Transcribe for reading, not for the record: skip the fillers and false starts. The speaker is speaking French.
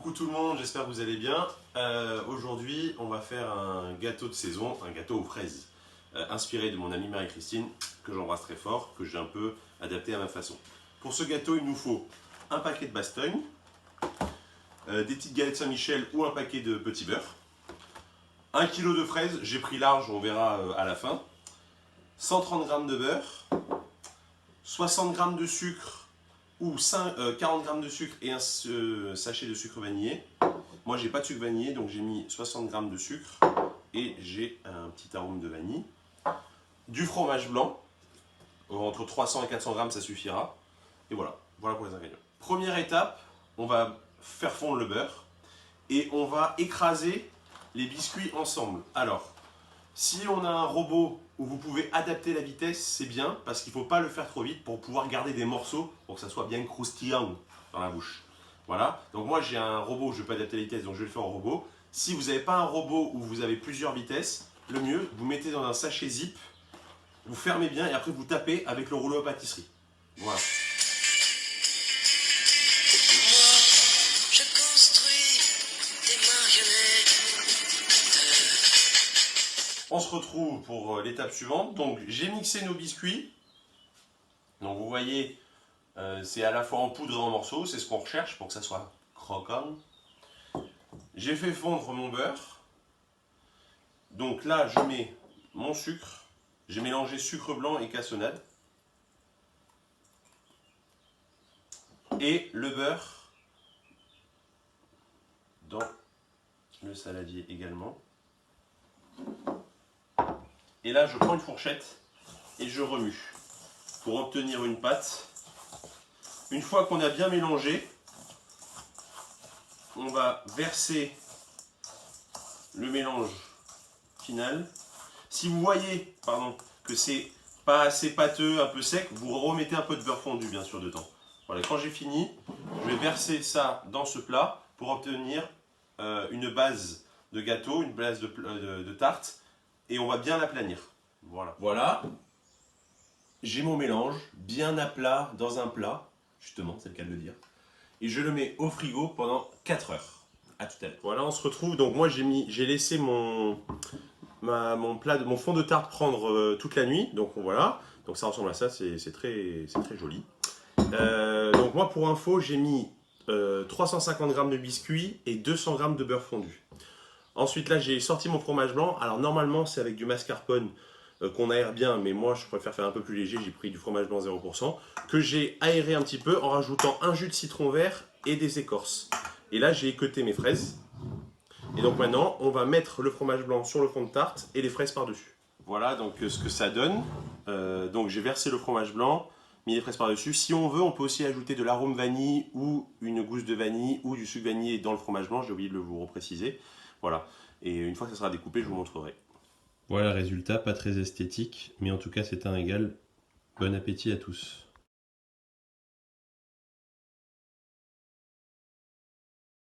Coucou tout le monde, j'espère que vous allez bien. Aujourd'hui, on va faire un gâteau de saison, un gâteau aux fraises, inspiré de mon amie Marie-Christine, que j'embrasse très fort, que j'ai un peu adapté à ma façon. Pour ce gâteau, il nous faut un paquet de bastogne, des petites galettes Saint-Michel ou un paquet de petits beurre, 1 kg de fraises, j'ai pris large, on verra à la fin, 130 g de beurre, 60 g de sucre, ou 40 g de sucre et un sachet de sucre vanillé. Moi j'ai pas de sucre vanillé, donc j'ai mis 60 g de sucre et j'ai un petit arôme de vanille. Du fromage blanc, entre 300 et 400 g ça suffira. Et voilà, voilà pour les ingrédients. Première étape, on va faire fondre le beurre et on va écraser les biscuits ensemble. Alors, si on a un robot où vous pouvez adapter la vitesse, c'est bien, parce qu'il ne faut pas le faire trop vite pour pouvoir garder des morceaux, pour que ça soit bien croustillant dans la bouche. Voilà, donc moi j'ai un robot où je peux adapter la vitesse, donc je vais le faire au robot. Si vous n'avez pas un robot où vous avez plusieurs vitesses, le mieux, vous mettez dans un sachet zip, vous fermez bien et après vous tapez avec le rouleau à pâtisserie. Voilà. On se retrouve pour l'étape suivante. Donc j'ai mixé nos biscuits. Donc vous voyez, c'est à la fois en poudre et en morceaux. C'est ce qu'on recherche pour que ça soit croquant. J'ai fait fondre mon beurre. Donc là, je mets mon sucre. J'ai mélangé sucre blanc et cassonade. Et le beurre dans le saladier également. Et là, je prends une fourchette et je remue pour obtenir une pâte. Une fois qu'on a bien mélangé, on va verser le mélange final. Si vous voyez que c'est pas assez pâteux, un peu sec, vous remettez un peu de beurre fondu bien sûr dedans. Voilà, quand j'ai fini, je vais verser ça dans ce plat pour obtenir une base de gâteau, une base de tarte. Et on va bien l'aplanir. Voilà. Voilà. J'ai mon mélange bien à plat dans un plat. Justement, c'est le cas de le dire. Et je le mets au frigo pendant 4 heures. A tout à l'heure. Voilà, on se retrouve. Donc moi, j'ai laissé mon fond de tarte prendre toute la nuit. Donc voilà. Donc ça ressemble à ça. C'est très joli. Donc moi, pour info, j'ai mis 350 g de biscuits et 200 g de beurre fondu. Ensuite, là, j'ai sorti mon fromage blanc. Alors, normalement, c'est avec du mascarpone qu'on aère bien, mais moi, je préfère faire un peu plus léger. J'ai pris du fromage blanc 0%, que j'ai aéré un petit peu en rajoutant un jus de citron vert et des écorces. Et là, j'ai équeuté mes fraises. Et donc maintenant, on va mettre le fromage blanc sur le fond de tarte et les fraises par-dessus. Voilà donc ce que ça donne. Donc, j'ai versé le fromage blanc, mis les fraises par-dessus. Si on veut, on peut aussi ajouter de l'arôme vanille ou une gousse de vanille ou du sucre vanillé dans le fromage blanc. J'ai oublié de vous repréciser. Voilà, et une fois que ça sera découpé, je vous montrerai. Voilà le résultat, pas très esthétique, mais en tout cas c'est un régal. Bon appétit à tous.